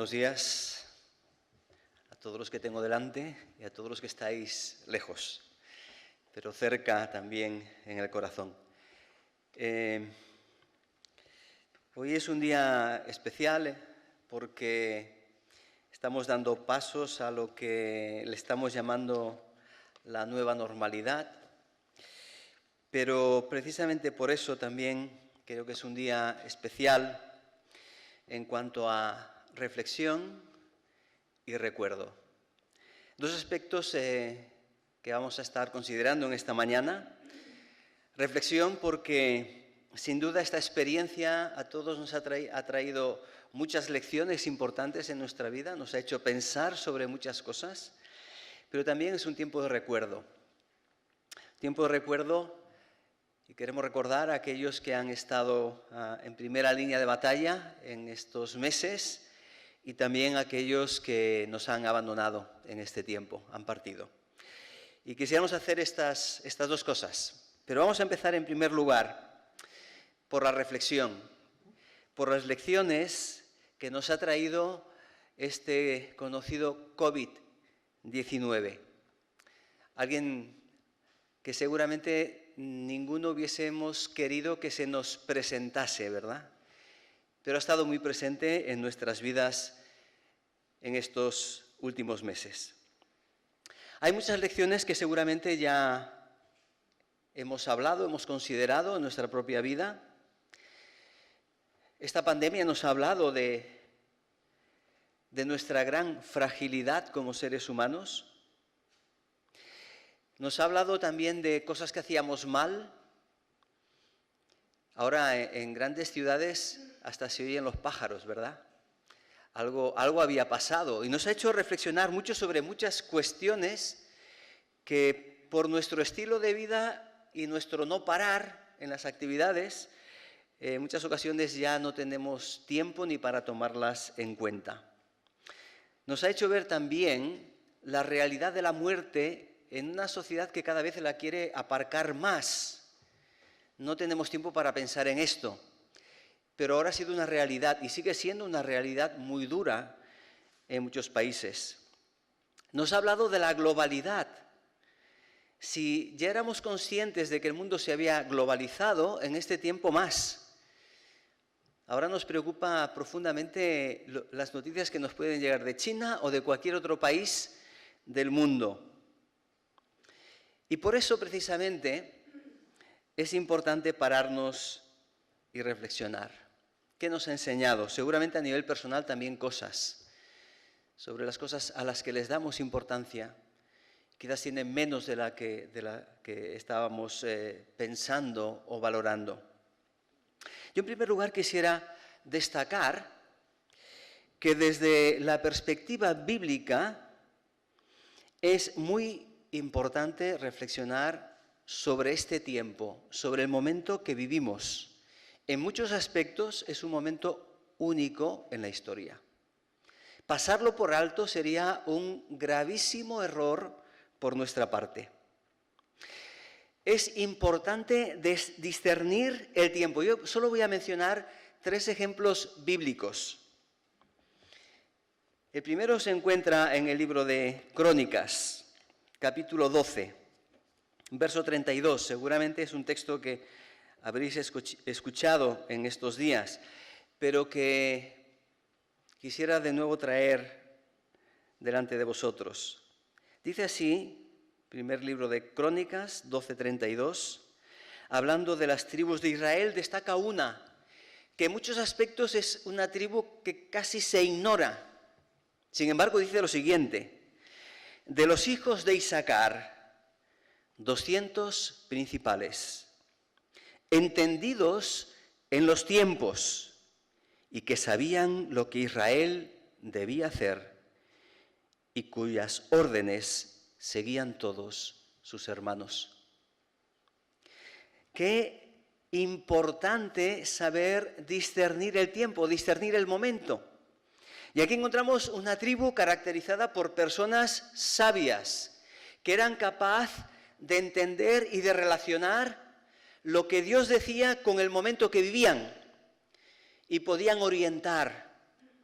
Buenos días a todos los que tengo delante y a todos los que estáis lejos, pero cerca también en el corazón. Hoy es un día especial porque estamos dando pasos a lo que le estamos llamando la nueva normalidad, pero precisamente por eso también creo que es un día especial en cuanto a reflexión y recuerdo. Dos aspectos que vamos a estar considerando en esta mañana. Reflexión porque sin duda esta experiencia a todos nos ha traído muchas lecciones importantes en nuestra vida, nos ha hecho pensar sobre muchas cosas, pero también es un tiempo de recuerdo. Tiempo de recuerdo y queremos recordar a aquellos que han estado en primera línea de batalla en estos meses y también a aquellos que nos han abandonado en este tiempo, han partido. Y quisiéramos hacer estas dos cosas, pero vamos a empezar en primer lugar por la reflexión, por las lecciones que nos ha traído este conocido COVID-19. Alguien que seguramente ninguno hubiésemos querido que se nos presentase, ¿verdad? Pero ha estado muy presente en nuestras vidas en estos últimos meses. Hay muchas lecciones que seguramente ya hemos hablado, hemos considerado en nuestra propia vida. Esta pandemia nos ha hablado de nuestra gran fragilidad como seres humanos. Nos ha hablado también de cosas que hacíamos mal. Ahora en grandes ciudades hasta se oyen los pájaros, ¿verdad? Algo había pasado y nos ha hecho reflexionar mucho sobre muchas cuestiones que por nuestro estilo de vida y nuestro no parar en las actividades, en muchas ocasiones ya no tenemos tiempo ni para tomarlas en cuenta. Nos ha hecho ver también la realidad de la muerte en una sociedad que cada vez la quiere aparcar más. No tenemos tiempo para pensar en esto, pero ahora ha sido una realidad y sigue siendo una realidad muy dura en muchos países. Nos ha hablado de la globalidad. Si ya éramos conscientes de que el mundo se había globalizado, en este tiempo más. Ahora nos preocupa profundamente las noticias que nos pueden llegar de China o de cualquier otro país del mundo. Y por eso precisamente es importante pararnos y reflexionar. ¿Qué nos ha enseñado? Seguramente a nivel personal también cosas, sobre las cosas a las que les damos importancia, quizás tienen menos de la que estábamos pensando o valorando. Yo en primer lugar quisiera destacar que desde la perspectiva bíblica es muy importante reflexionar sobre este tiempo, sobre el momento que vivimos. En muchos aspectos es un momento único en la historia. Pasarlo por alto sería un gravísimo error por nuestra parte. Es importante discernir el tiempo. Yo solo voy a mencionar 3 ejemplos bíblicos. El primero se encuentra en el libro de Crónicas, capítulo 12, verso 32. Seguramente es un texto que habréis escuchado en estos días, pero que quisiera de nuevo traer delante de vosotros. Dice así, primer libro de Crónicas, 12:32, hablando de las tribus de Israel, destaca una, que en muchos aspectos es una tribu que casi se ignora. Sin embargo, dice lo siguiente: de los hijos de Isaacar, 200 principales, entendidos en los tiempos y que sabían lo que Israel debía hacer y cuyas órdenes seguían todos sus hermanos. Qué importante saber discernir el tiempo, discernir el momento. Y aquí encontramos una tribu caracterizada por personas sabias, que eran capaces de entender y de relacionar lo que Dios decía con el momento que vivían y podían orientar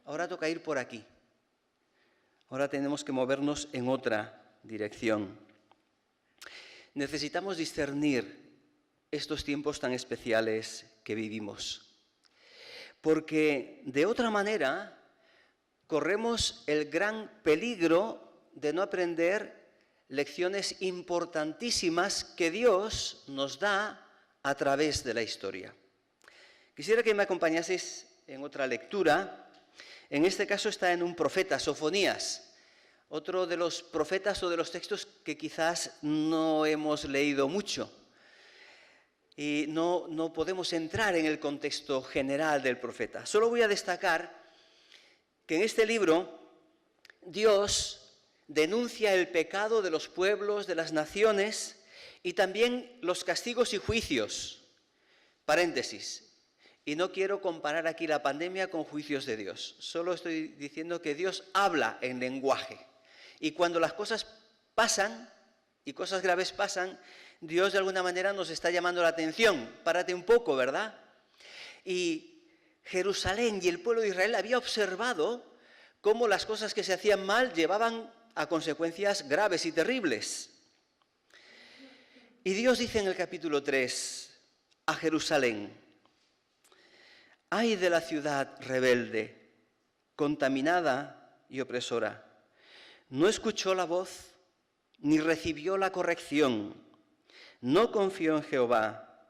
ahora toca ir por aquí. Ahora tenemos que movernos en otra dirección. Necesitamos discernir estos tiempos tan especiales que vivimos, porque de otra manera corremos el gran peligro de no aprender lecciones importantísimas que Dios nos da a través de la historia. Quisiera que me acompañaseis en otra lectura. En este caso está en un profeta, Sofonías, otro de los profetas o de los textos que quizás no hemos leído mucho. Y no podemos entrar en el contexto general del profeta. Solo voy a destacar que en este libro Dios denuncia el pecado de los pueblos, de las naciones y también los castigos y juicios. Paréntesis. Y no quiero comparar aquí la pandemia con juicios de Dios. Solo estoy diciendo que Dios habla en lenguaje. Y cuando las cosas pasan, y cosas graves pasan, Dios de alguna manera nos está llamando la atención. Párate un poco, ¿verdad? Y Jerusalén y el pueblo de Israel había observado cómo las cosas que se hacían mal llevaban a consecuencias graves y terribles. Y Dios dice en el capítulo 3 a Jerusalén: ¡ay de la ciudad rebelde, contaminada y opresora! No escuchó la voz, ni recibió la corrección, no confió en Jehová,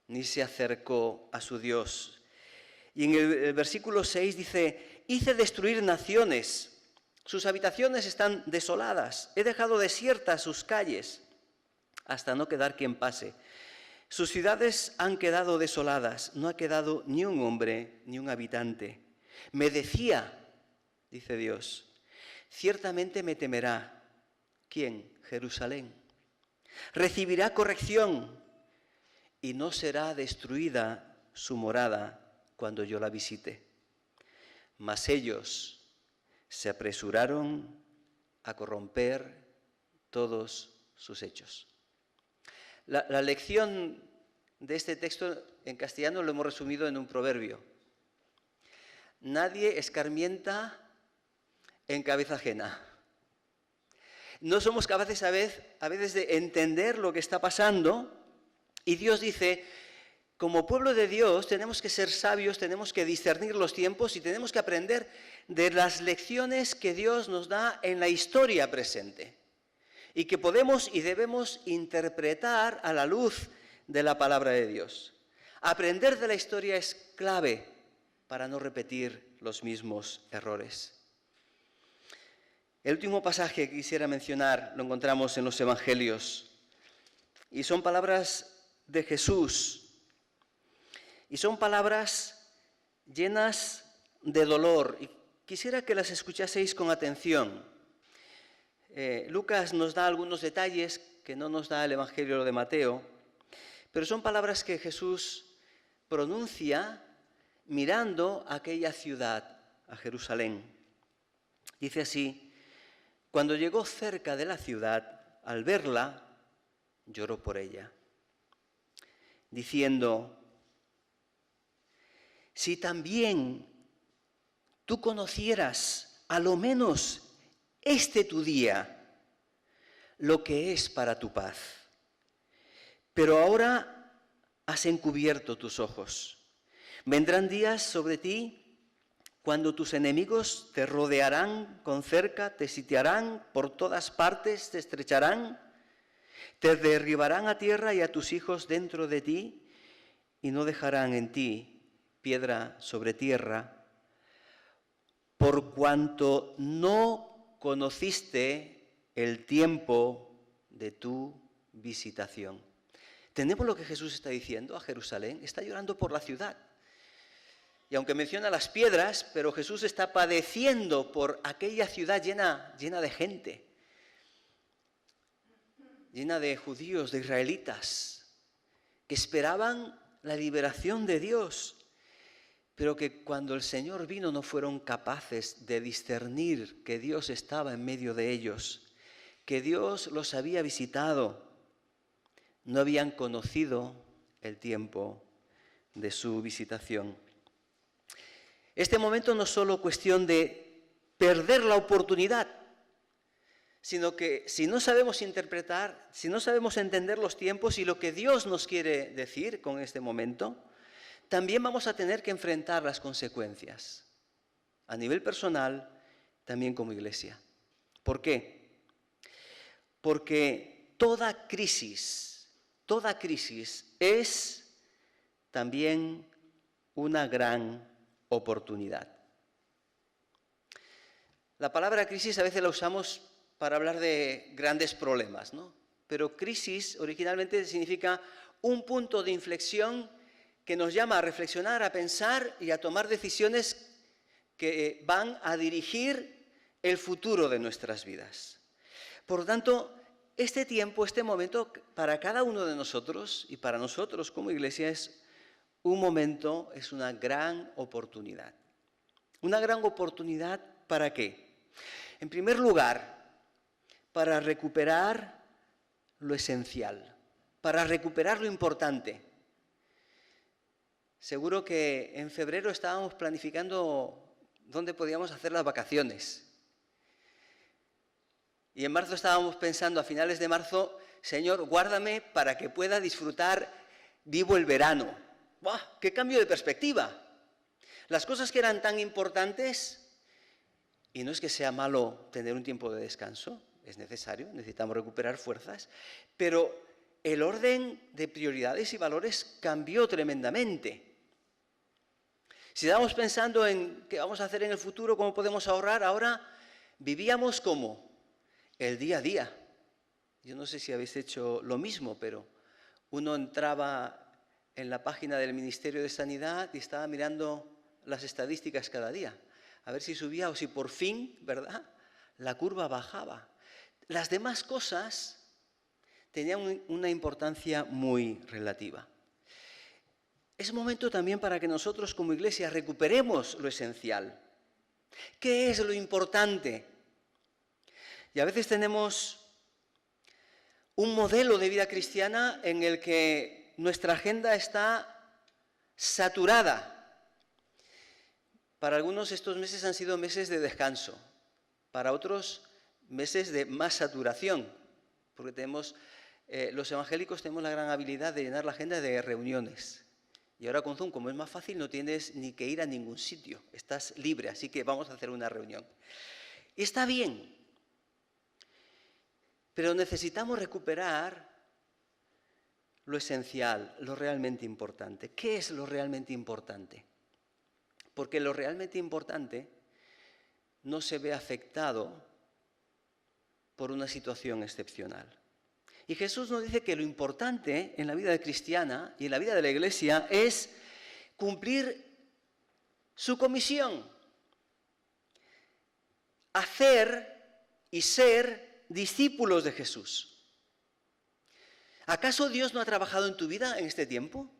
ni se acercó a su Dios. Y en el versículo 6 dice: hice destruir naciones, sus habitaciones están desoladas, he dejado desiertas sus calles, hasta no quedar quien pase. Sus ciudades han quedado desoladas, no ha quedado ni un hombre ni un habitante. Me decía, dice Dios, ciertamente me temerá. ¿Quién? Jerusalén. Recibirá corrección y no será destruida su morada cuando yo la visite. Mas ellos se apresuraron a corromper todos sus hechos. La lección de este texto en castellano lo hemos resumido en un proverbio. Nadie escarmienta en cabeza ajena. No somos capaces a veces de entender lo que está pasando, y Dios dice, como pueblo de Dios tenemos que ser sabios, tenemos que discernir los tiempos y tenemos que aprender de las lecciones que Dios nos da en la historia presente y que podemos y debemos interpretar a la luz de la palabra de Dios. Aprender de la historia es clave para no repetir los mismos errores. El último pasaje que quisiera mencionar lo encontramos en los Evangelios y son palabras de Jesús y son palabras llenas de dolor y quisiera que las escuchaseis con atención. Lucas nos da algunos detalles que no nos da el Evangelio de Mateo, pero son palabras que Jesús pronuncia mirando a aquella ciudad, a Jerusalén. Dice así: cuando llegó cerca de la ciudad, al verla, lloró por ella, diciendo: si también tú conocieras a lo menos este tu día, lo que es para tu paz. Pero ahora has encubierto tus ojos. Vendrán días sobre ti cuando tus enemigos te rodearán con cerca, te sitiarán por todas partes, te estrecharán, te derribarán a tierra y a tus hijos dentro de ti, y no dejarán en ti piedra sobre tierra, por cuanto no conociste el tiempo de tu visitación. ¿Tenemos lo que Jesús está diciendo a Jerusalén? Está llorando por la ciudad. Y aunque menciona las piedras, pero Jesús está padeciendo por aquella ciudad llena de gente, llena de judíos, de israelitas, que esperaban la liberación de Dios, pero que cuando el Señor vino no fueron capaces de discernir que Dios estaba en medio de ellos, que Dios los había visitado, no habían conocido el tiempo de su visitación. Este momento no es solo cuestión de perder la oportunidad, sino que si no sabemos interpretar, si no sabemos entender los tiempos y lo que Dios nos quiere decir con este momento, también vamos a tener que enfrentar las consecuencias, a nivel personal, también como iglesia. ¿Por qué? Porque toda crisis es también una gran oportunidad. La palabra crisis a veces la usamos para hablar de grandes problemas, ¿no? Pero crisis originalmente significa un punto de inflexión que nos llama a reflexionar, a pensar y a tomar decisiones que van a dirigir el futuro de nuestras vidas. Por lo tanto, este tiempo, este momento, para cada uno de nosotros y para nosotros como iglesia es un momento, es una gran oportunidad. ¿Una gran oportunidad para qué? En primer lugar, para recuperar lo esencial, para recuperar lo importante. Seguro que en febrero estábamos planificando dónde podíamos hacer las vacaciones. Y en marzo estábamos pensando, a finales de marzo, Señor, guárdame para que pueda disfrutar vivo el verano. ¡Buah! ¡Qué cambio de perspectiva! Las cosas que eran tan importantes, y no es que sea malo tener un tiempo de descanso, es necesario, necesitamos recuperar fuerzas, pero el orden de prioridades y valores cambió tremendamente. Si estábamos pensando en qué vamos a hacer en el futuro, cómo podemos ahorrar, ahora vivíamos como el día a día. Yo no sé si habéis hecho lo mismo, pero uno entraba en la página del Ministerio de Sanidad y estaba mirando las estadísticas cada día, a ver si subía o si por fin, ¿verdad?, la curva bajaba. Las demás cosas tenían una importancia muy relativa. Es momento también para que nosotros como iglesia recuperemos lo esencial. ¿Qué es lo importante? Y a veces tenemos un modelo de vida cristiana en el que nuestra agenda está saturada. Para algunos estos meses han sido meses de descanso, para otros meses de más saturación, porque tenemos, los evangélicos tenemos la gran habilidad de llenar la agenda de reuniones. Y ahora con Zoom, como es más fácil, no tienes ni que ir a ningún sitio, estás libre, así que vamos a hacer una reunión. Y está bien, pero necesitamos recuperar lo esencial, lo realmente importante. ¿Qué es lo realmente importante? Porque lo realmente importante no se ve afectado por una situación excepcional. Y Jesús nos dice que lo importante en la vida cristiana y en la vida de la iglesia es cumplir su comisión, hacer y ser discípulos de Jesús. ¿Acaso Dios no ha trabajado en tu vida en este tiempo?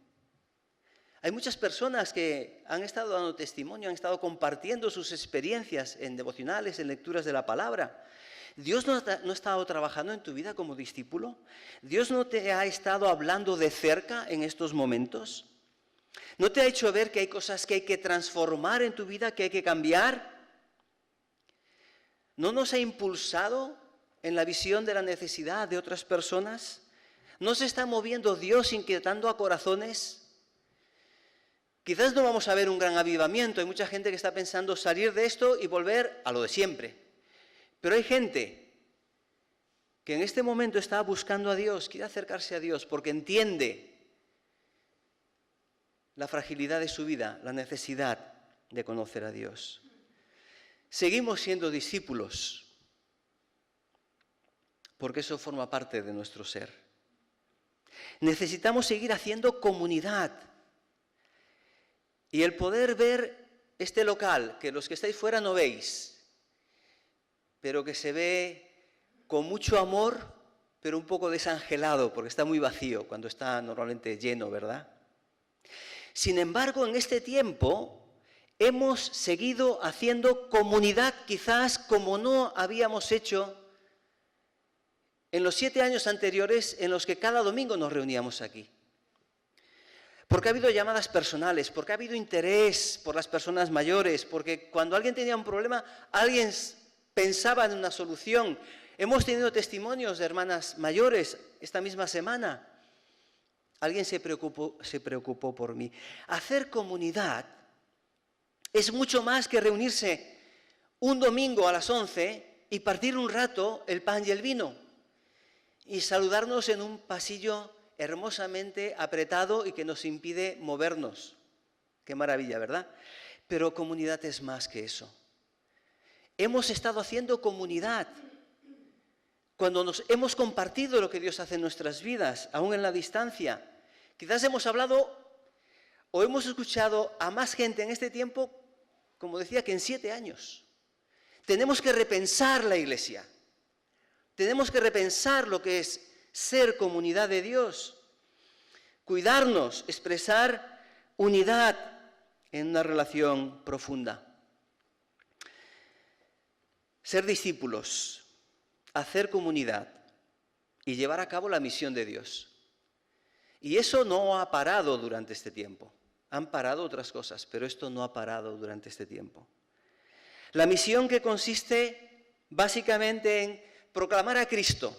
Hay muchas personas que han estado dando testimonio, han estado compartiendo sus experiencias en devocionales, en lecturas de la palabra. ¿Dios no ha estado trabajando en tu vida como discípulo? ¿Dios no te ha estado hablando de cerca en estos momentos? ¿No te ha hecho ver que hay cosas que hay que transformar en tu vida, que hay que cambiar? ¿No nos ha impulsado en la visión de la necesidad de otras personas? ¿No se está moviendo Dios inquietando a corazones? Quizás no vamos a ver un gran avivamiento. Hay mucha gente que está pensando salir de esto y volver a lo de siempre. Pero hay gente que en este momento está buscando a Dios, quiere acercarse a Dios porque entiende la fragilidad de su vida, la necesidad de conocer a Dios. Seguimos siendo discípulos porque eso forma parte de nuestro ser. Necesitamos seguir haciendo comunidad. Y el poder ver este local, que los que estáis fuera no veis, pero que se ve con mucho amor, pero un poco desangelado, porque está muy vacío cuando está normalmente lleno, ¿verdad? Sin embargo, en este tiempo hemos seguido haciendo comunidad quizás como no habíamos hecho en los 7 años anteriores en los que cada domingo nos reuníamos aquí. Porque ha habido llamadas personales, porque ha habido interés por las personas mayores, porque cuando alguien tenía un problema, alguien pensaba en una solución. Hemos tenido testimonios de hermanas mayores esta misma semana. Alguien se preocupó por mí. Hacer comunidad es mucho más que reunirse un domingo a las 11 y partir un rato el pan y el vino y saludarnos en un pasillo hermosamente apretado y que nos impide movernos. Qué maravilla, ¿verdad? Pero comunidad es más que eso. Hemos estado haciendo comunidad cuando nos hemos compartido lo que Dios hace en nuestras vidas, aún en la distancia. Quizás hemos hablado o hemos escuchado a más gente en este tiempo, como decía, que en 7 años. Tenemos que repensar la iglesia. Tenemos que repensar lo que es ser comunidad de Dios. Cuidarnos, expresar unidad en una relación profunda. Ser discípulos, hacer comunidad y llevar a cabo la misión de Dios. Y eso no ha parado durante este tiempo. Han parado otras cosas, pero esto no ha parado durante este tiempo. La misión que consiste básicamente en proclamar a Cristo,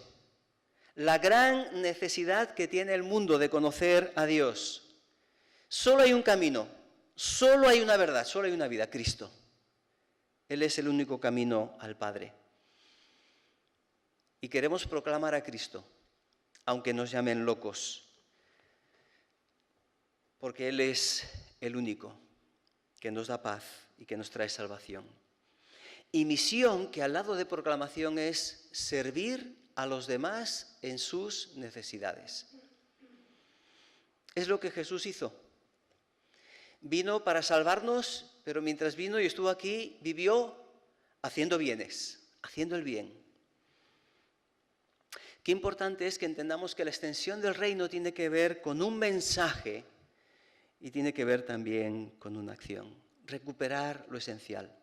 la gran necesidad que tiene el mundo de conocer a Dios. Solo hay un camino, solo hay una verdad, solo hay una vida, Cristo. Él es el único camino al Padre. Y queremos proclamar a Cristo, aunque nos llamen locos, porque Él es el único que nos da paz y que nos trae salvación. Y misión que al lado de proclamación es servir a los demás en sus necesidades. Es lo que Jesús hizo. Vino para salvarnos, pero mientras vino y estuvo aquí, vivió haciendo bienes, haciendo el bien. Qué importante es que entendamos que la extensión del reino tiene que ver con un mensaje y tiene que ver también con una acción. Recuperar lo esencial.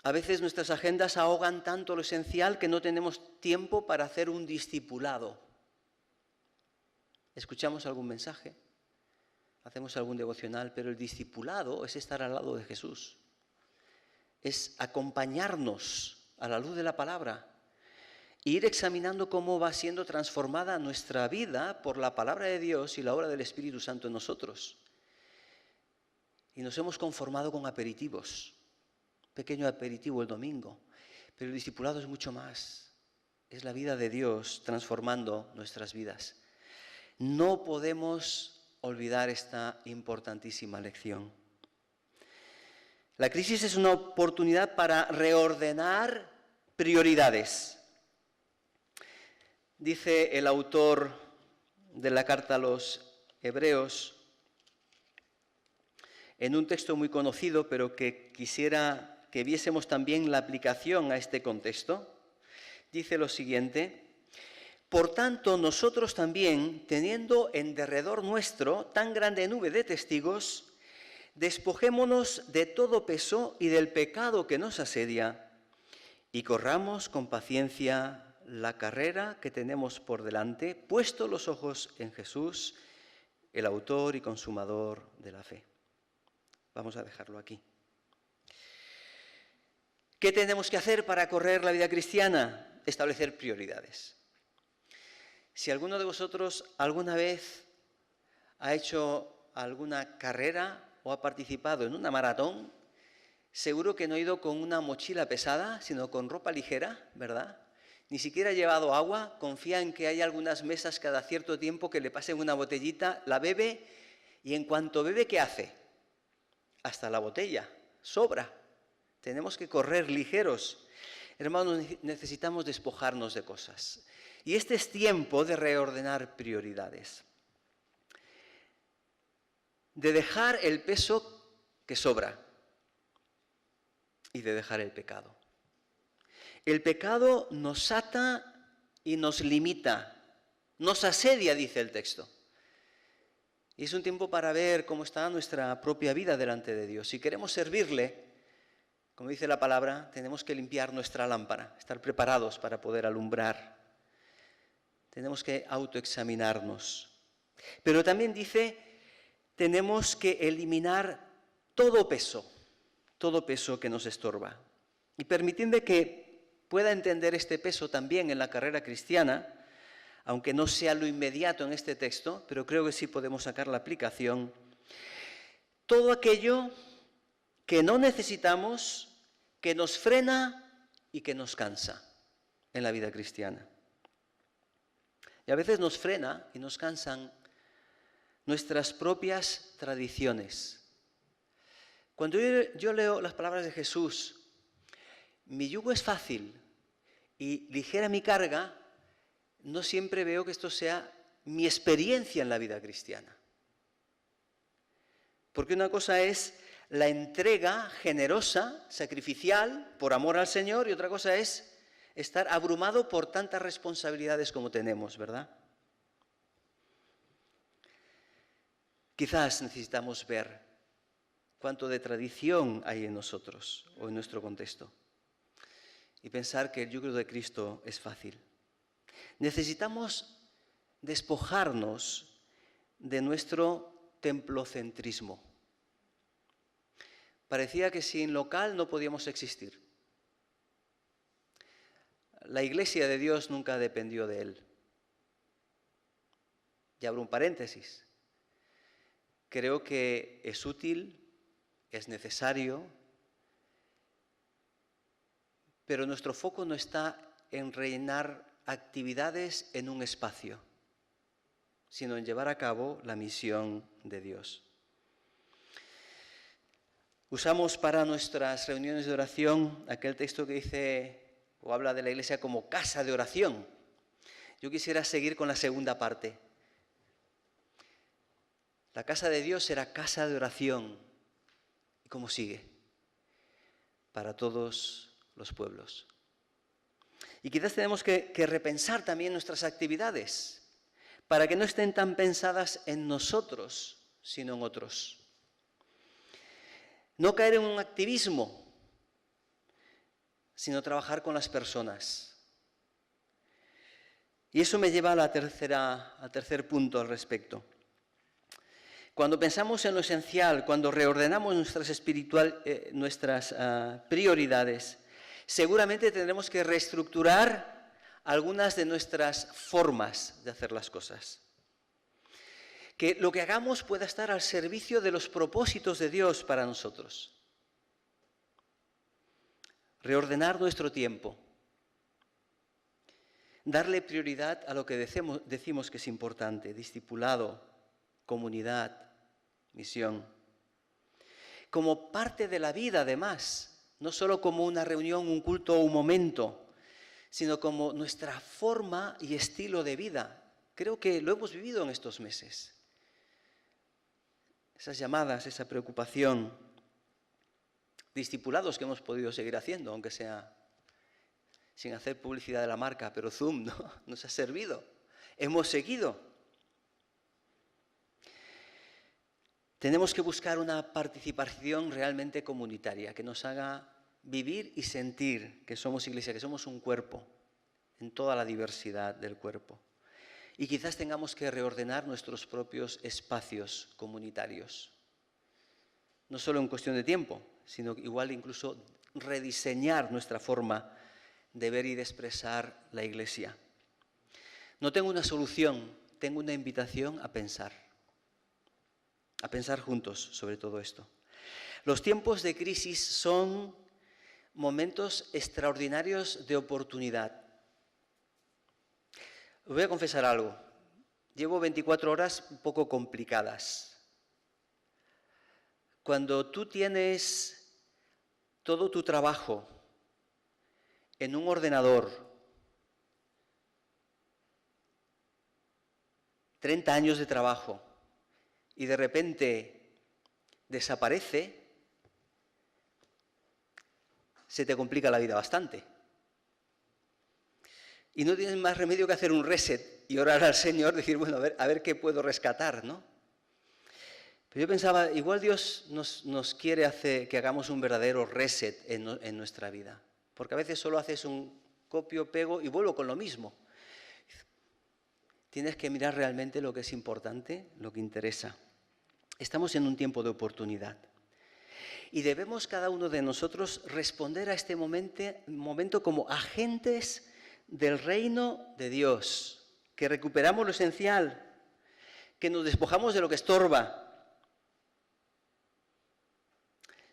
A veces nuestras agendas ahogan tanto lo esencial que no tenemos tiempo para hacer un discipulado. Escuchamos algún mensaje, hacemos algún devocional, pero el discipulado es estar al lado de Jesús. Es acompañarnos a la luz de la palabra e ir examinando cómo va siendo transformada nuestra vida por la palabra de Dios y la obra del Espíritu Santo en nosotros. Y nos hemos conformado con aperitivos. Pequeño aperitivo el domingo, pero el discipulado es mucho más. Es la vida de Dios transformando nuestras vidas. No podemos olvidar esta importantísima lección. La crisis es una oportunidad para reordenar prioridades. Dice el autor de la carta a los Hebreos, en un texto muy conocido, pero que quisiera que viésemos también la aplicación a este contexto, dice lo siguiente: por tanto, nosotros también, teniendo en derredor nuestro tan grande nube de testigos, despojémonos de todo peso y del pecado que nos asedia, y corramos con paciencia la carrera que tenemos por delante, puesto los ojos en Jesús, el autor y consumador de la fe. Vamos a dejarlo aquí. ¿Qué tenemos que hacer para correr la vida cristiana? Establecer prioridades. Si alguno de vosotros alguna vez ha hecho alguna carrera o ha participado en una maratón, seguro que no ha ido con una mochila pesada, sino con ropa ligera, ¿verdad? Ni siquiera ha llevado agua, confía en que hay algunas mesas cada cierto tiempo que le pasen una botellita, la bebe y en cuanto bebe, ¿qué hace? Hasta la botella, sobra. Tenemos que correr ligeros. Hermanos, necesitamos despojarnos de cosas. Y este es tiempo de reordenar prioridades. De dejar el peso que sobra y de dejar el pecado. El pecado nos ata y nos limita, nos asedia, dice el texto. Y es un tiempo para ver cómo está nuestra propia vida delante de Dios. Si queremos servirle, como dice la palabra, tenemos que limpiar nuestra lámpara, estar preparados para poder alumbrar. Tenemos que autoexaminarnos Pero también dice, tenemos que eliminar todo peso que nos estorba. Y permitidme que pueda entender este peso también en la carrera cristiana, aunque no sea lo inmediato en este texto, pero creo que sí podemos sacar la aplicación. Todo aquello que no necesitamos, que nos frena y que nos cansa en la vida cristiana. Y a veces nos frena y nos cansan nuestras propias tradiciones. Cuando yo leo las palabras de Jesús, mi yugo es fácil y ligera mi carga, no siempre veo que esto sea mi experiencia en la vida cristiana. Porque una cosa es la entrega generosa, sacrificial, por amor al Señor, y otra cosa es estar abrumado por tantas responsabilidades como tenemos, ¿verdad? Quizás necesitamos ver cuánto de tradición hay en nosotros o en nuestro contexto y pensar que el yugo de Cristo es fácil. Necesitamos despojarnos de nuestro templocentrismo. Parecía que sin local no podíamos existir. La Iglesia de Dios nunca dependió de él. Y abro un paréntesis. Creo que es útil, es necesario, pero nuestro foco no está en rellenar actividades en un espacio, sino en llevar a cabo la misión de Dios. Usamos para nuestras reuniones de oración aquel texto que dice o habla de la Iglesia como casa de oración. Yo quisiera seguir con la segunda parte. La casa de Dios será casa de oración. ¿Y cómo sigue? Para todos los pueblos. Y quizás tenemos que repensar también nuestras actividades para que no estén tan pensadas en nosotros, sino en otros. No caer en un activismo, sino trabajar con las personas. Y eso me lleva al tercer punto al respecto. Cuando pensamos en lo esencial, cuando reordenamos nuestras prioridades, seguramente tendremos que reestructurar algunas de nuestras formas de hacer las cosas. Que lo que hagamos pueda estar al servicio de los propósitos de Dios para nosotros. Reordenar nuestro tiempo. Darle prioridad a lo que decimos que es importante, discipulado, comunidad, misión. Como parte de la vida, además, no solo como una reunión, un culto o un momento, sino como nuestra forma y estilo de vida. Creo que lo hemos vivido en estos meses. Esas llamadas, esa preocupación, discipulados que hemos podido seguir haciendo, aunque sea sin hacer publicidad de la marca, pero Zoom nos ha servido. Hemos seguido. Tenemos que buscar una participación realmente comunitaria que nos haga vivir y sentir que somos iglesia, que somos un cuerpo en toda la diversidad del cuerpo. Y quizás tengamos que reordenar nuestros propios espacios comunitarios. No solo en cuestión de tiempo, sino igual incluso rediseñar nuestra forma de ver y de expresar la iglesia. No tengo una solución, tengo una invitación a pensar juntos sobre todo esto. Los tiempos de crisis son momentos extraordinarios de oportunidad. Os voy a confesar algo. Llevo 24 horas un poco complicadas. Cuando tú tienes todo tu trabajo en un ordenador, 30 años de trabajo, y de repente desaparece, se te complica la vida bastante. Y no tienes más remedio que hacer un reset y orar al Señor, decir, bueno, a ver qué puedo rescatar, ¿no? Pero yo pensaba, igual Dios nos quiere hacer que hagamos un verdadero reset en nuestra vida. Porque a veces solo haces un copio, pego y vuelvo con lo mismo. tienes que mirar realmente lo que es importante, lo que interesa. Estamos en un tiempo de oportunidad. Y debemos cada uno de nosotros responder a este momento como agentes del reino de Dios, que recuperamos lo esencial, que nos despojamos de lo que estorba.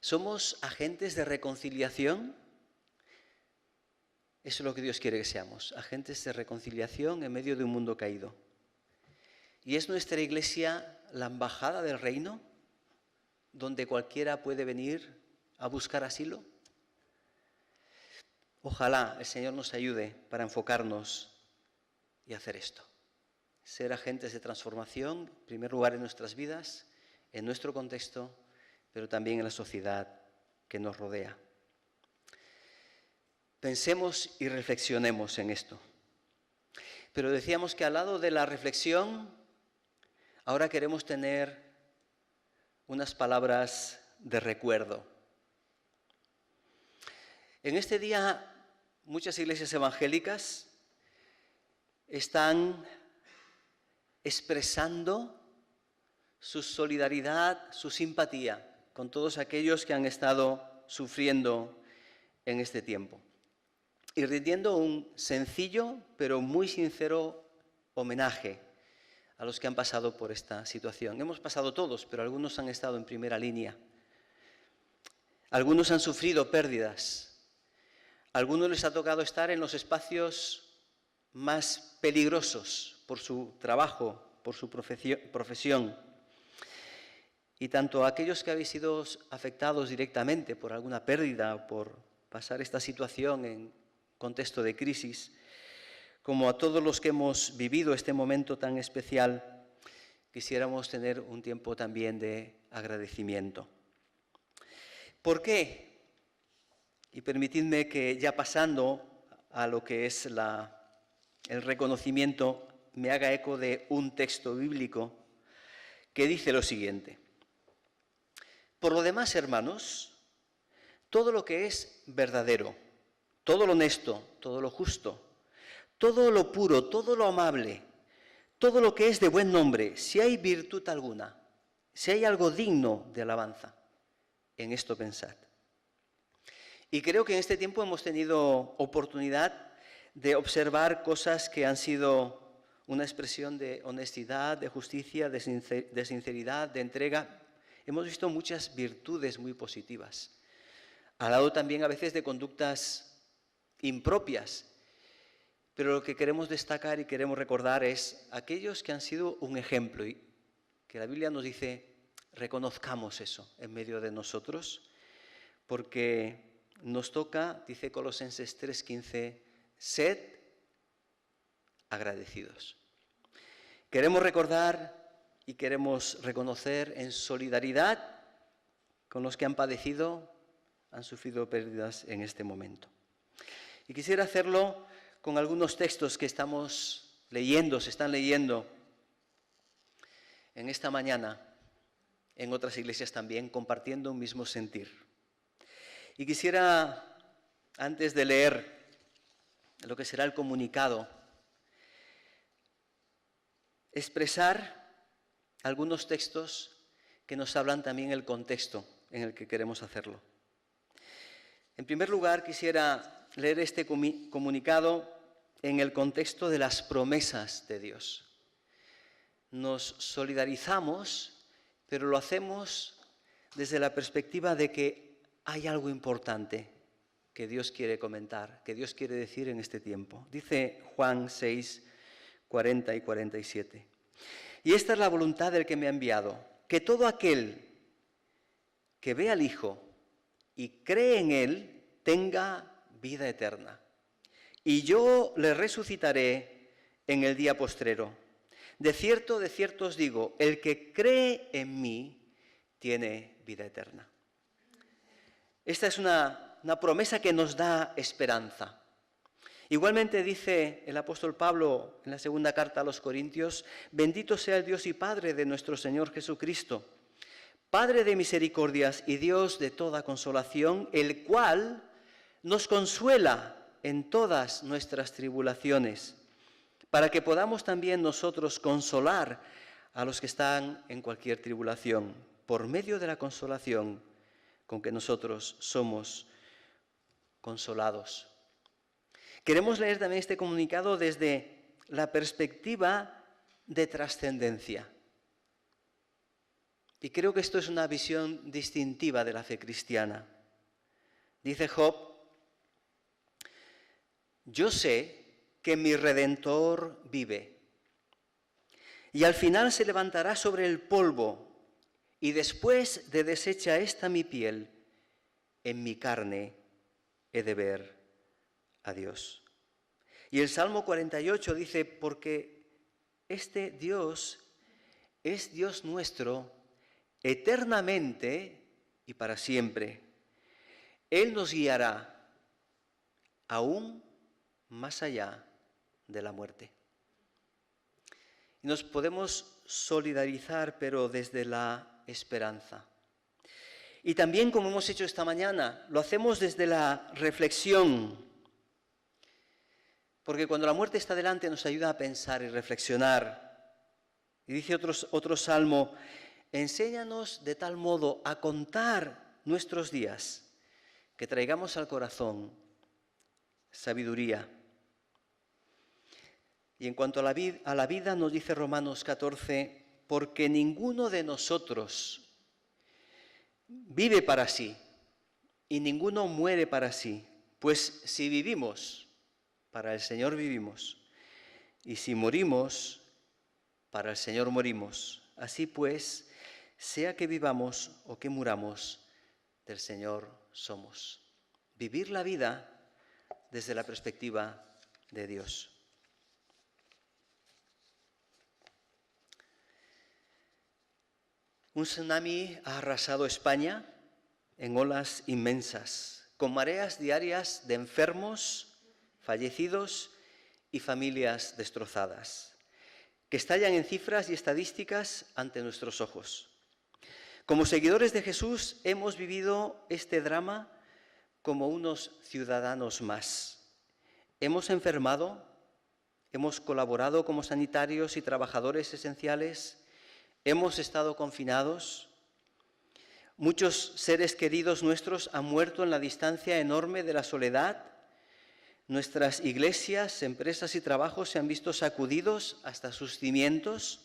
¿Somos agentes de reconciliación? Eso es lo que Dios quiere que seamos, agentes de reconciliación en medio de un mundo caído. ¿Y es nuestra iglesia la embajada del reino, donde cualquiera puede venir a buscar asilo? Ojalá el Señor nos ayude para enfocarnos y hacer esto. Ser agentes de transformación, en primer lugar en nuestras vidas, en nuestro contexto, pero también en la sociedad que nos rodea. Pensemos y reflexionemos en esto. Pero decíamos que al lado de la reflexión, ahora queremos tener unas palabras de recuerdo. En este día, muchas iglesias evangélicas están expresando su solidaridad, su simpatía con todos aquellos que han estado sufriendo en este tiempo. Y rindiendo un sencillo pero muy sincero homenaje a los que han pasado por esta situación. Hemos pasado todos, pero algunos han estado en primera línea. Algunos han sufrido pérdidas. A algunos les ha tocado estar en los espacios más peligrosos por su trabajo, por su profesión. Y tanto aquellos que habéis sido afectados directamente por alguna pérdida o por pasar esta situación en contexto de crisis, como a todos los que hemos vivido este momento tan especial, quisiéramos tener un tiempo también de agradecimiento. ¿Por qué? Y permitidme que ya pasando a lo que es el reconocimiento, me haga eco de un texto bíblico que dice lo siguiente. Por lo demás, hermanos, todo lo que es verdadero, todo lo honesto, todo lo justo, todo lo puro, todo lo amable, todo lo que es de buen nombre, si hay virtud alguna, si hay algo digno de alabanza, en esto pensad. Y creo que en este tiempo hemos tenido oportunidad de observar cosas que han sido una expresión de honestidad, de justicia, de sinceridad, de entrega. Hemos visto muchas virtudes muy positivas, al lado también a veces de conductas impropias, pero lo que queremos destacar y queremos recordar es aquellos que han sido un ejemplo y que la Biblia nos dice, reconozcamos eso en medio de nosotros, porque nos toca, dice Colosenses 3:15, sed agradecidos. Queremos recordar y queremos reconocer en solidaridad con los que han padecido, han sufrido pérdidas en este momento. Y quisiera hacerlo con algunos textos que estamos leyendo, se están leyendo en esta mañana, en otras iglesias también, compartiendo un mismo sentir. Y quisiera, antes de leer lo que será el comunicado, expresar algunos textos que nos hablan también el contexto en el que queremos hacerlo. En primer lugar, quisiera leer este comunicado en el contexto de las promesas de Dios. Nos solidarizamos, pero lo hacemos desde la perspectiva de que hay algo importante que Dios quiere comentar, que Dios quiere decir en este tiempo. Dice Juan 6, 40 y 47. Y esta es la voluntad del que me ha enviado, que todo aquel que ve al Hijo y cree en Él tenga vida eterna. Y yo le resucitaré en el día postrero. De cierto os digo, el que cree en mí tiene vida eterna. Esta es una promesa que nos da esperanza. Igualmente dice el apóstol Pablo en la segunda carta a los Corintios, bendito sea el Dios y Padre de nuestro Señor Jesucristo, Padre de misericordias y Dios de toda consolación, el cual nos consuela en todas nuestras tribulaciones, para que podamos también nosotros consolar a los que están en cualquier tribulación, por medio de la consolación con que nosotros somos consolados. Queremos leer también este comunicado desde la perspectiva de trascendencia. Y creo que esto es una visión distintiva de la fe cristiana. Dice Job: yo sé que mi Redentor vive, y al final se levantará sobre el polvo, y después de deshecha esta mi piel, en mi carne he de ver a Dios. Y el Salmo 48 dice: porque este Dios es Dios nuestro eternamente y para siempre. Él nos guiará aún más allá de la muerte. Y nos podemos solidarizar, pero desde la esperanza. Y también, como hemos hecho esta mañana, lo hacemos desde la reflexión, porque cuando la muerte está delante nos ayuda a pensar y reflexionar. Y dice otro salmo: enséñanos de tal modo a contar nuestros días, que traigamos al corazón sabiduría. Y en cuanto a la vida, nos dice Romanos 14, porque ninguno de nosotros vive para sí, y ninguno muere para sí. Pues si vivimos, para el Señor vivimos, y si morimos, para el Señor morimos. Así pues, sea que vivamos o que muramos, del Señor somos. Vivir la vida desde la perspectiva de Dios. Un tsunami ha arrasado España en olas inmensas, con mareas diarias de enfermos, fallecidos y familias destrozadas, que estallan en cifras y estadísticas ante nuestros ojos. Como seguidores de Jesús hemos vivido este drama como unos ciudadanos más. Hemos enfermado, hemos colaborado como sanitarios y trabajadores esenciales, hemos estado confinados. Muchos seres queridos nuestros han muerto en la distancia enorme de la soledad. Nuestras iglesias, empresas y trabajos se han visto sacudidos hasta sus cimientos.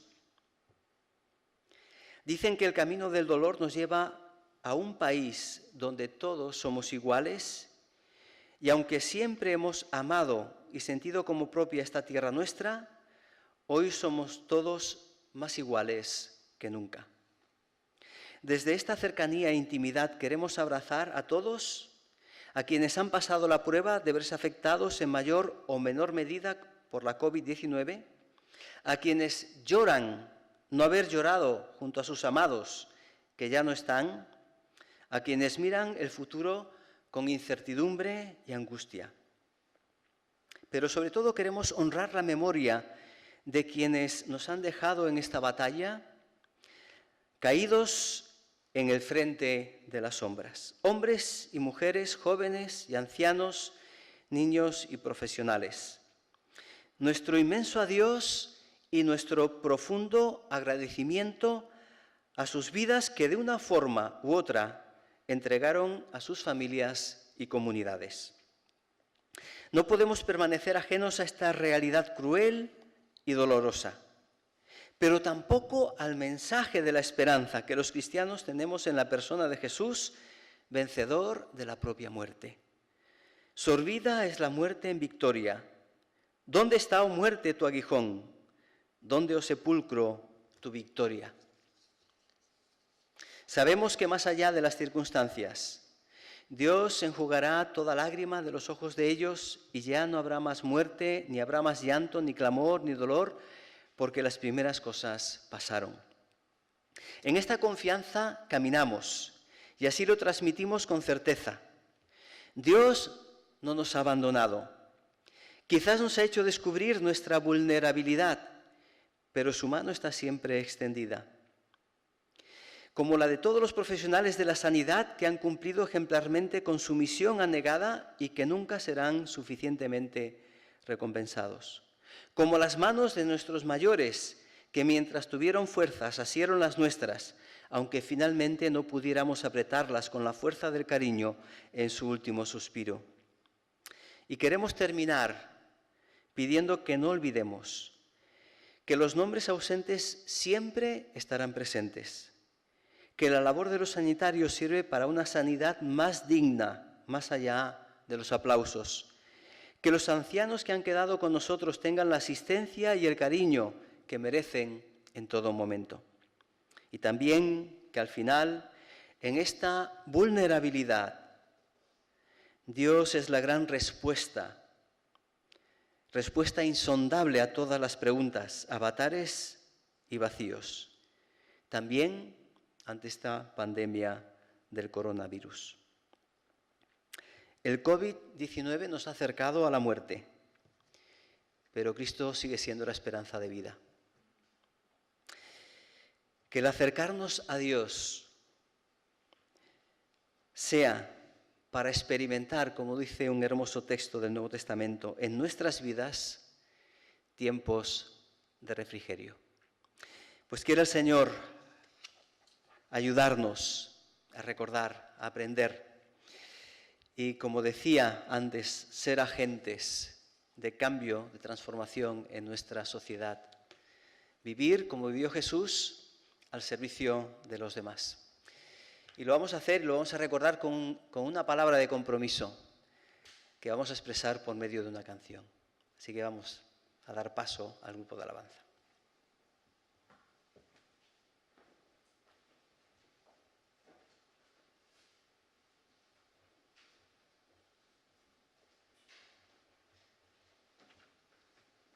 Dicen que el camino del dolor nos lleva a un país donde todos somos iguales, y aunque siempre hemos amado y sentido como propia esta tierra nuestra, hoy somos todos más iguales que nunca. Desde esta cercanía e intimidad queremos abrazar a todos, a quienes han pasado la prueba de verse afectados en mayor o menor medida por la COVID-19, a quienes lloran no haber llorado junto a sus amados que ya no están, a quienes miran el futuro con incertidumbre y angustia. Pero sobre todo queremos honrar la memoria de quienes nos han dejado en esta batalla, caídos en el frente de las sombras. Hombres y mujeres, jóvenes y ancianos, niños y profesionales. Nuestro inmenso adiós y nuestro profundo agradecimiento a sus vidas que de una forma u otra entregaron a sus familias y comunidades. No podemos permanecer ajenos a esta realidad cruel y dolorosa, pero tampoco al mensaje de la esperanza que los cristianos tenemos en la persona de Jesús, vencedor de la propia muerte. Sorbida es la muerte en victoria. ¿Dónde está, oh muerte, tu aguijón? ¿Dónde, oh sepulcro, tu victoria? Sabemos que más allá de las circunstancias, Dios enjugará toda lágrima de los ojos de ellos, y ya no habrá más muerte, ni habrá más llanto, ni clamor, ni dolor, porque las primeras cosas pasaron. En esta confianza caminamos, y así lo transmitimos con certeza. Dios no nos ha abandonado. Quizás nos ha hecho descubrir nuestra vulnerabilidad, pero su mano está siempre extendida. Como la de todos los profesionales de la sanidad que han cumplido ejemplarmente con su misión anegada y que nunca serán suficientemente recompensados. como las manos de nuestros mayores, que mientras tuvieron fuerzas asieron las nuestras, aunque finalmente no pudiéramos apretarlas con la fuerza del cariño en su último suspiro. Y queremos terminar pidiendo que no olvidemos que los nombres ausentes siempre estarán presentes, que la labor de los sanitarios sirve para una sanidad más digna, más allá de los aplausos, que los ancianos que han quedado con nosotros tengan la asistencia y el cariño que merecen en todo momento. Y también que al final, en esta vulnerabilidad, Dios es la gran respuesta insondable a todas las preguntas, avatares y vacíos. También ante esta pandemia del coronavirus. El COVID-19 nos ha acercado a la muerte, pero Cristo sigue siendo la esperanza de vida. Que el acercarnos a Dios sea para experimentar, como dice un hermoso texto del Nuevo Testamento, en nuestras vidas tiempos de refrigerio. Pues quiere el Señor ayudarnos a recordar, a aprender y, como decía antes, ser agentes de cambio, de transformación en nuestra sociedad. Vivir como vivió Jesús al servicio de los demás. Y lo vamos a hacer y lo vamos a recordar con una palabra de compromiso que vamos a expresar por medio de una canción. Así que vamos a dar paso al grupo de alabanza.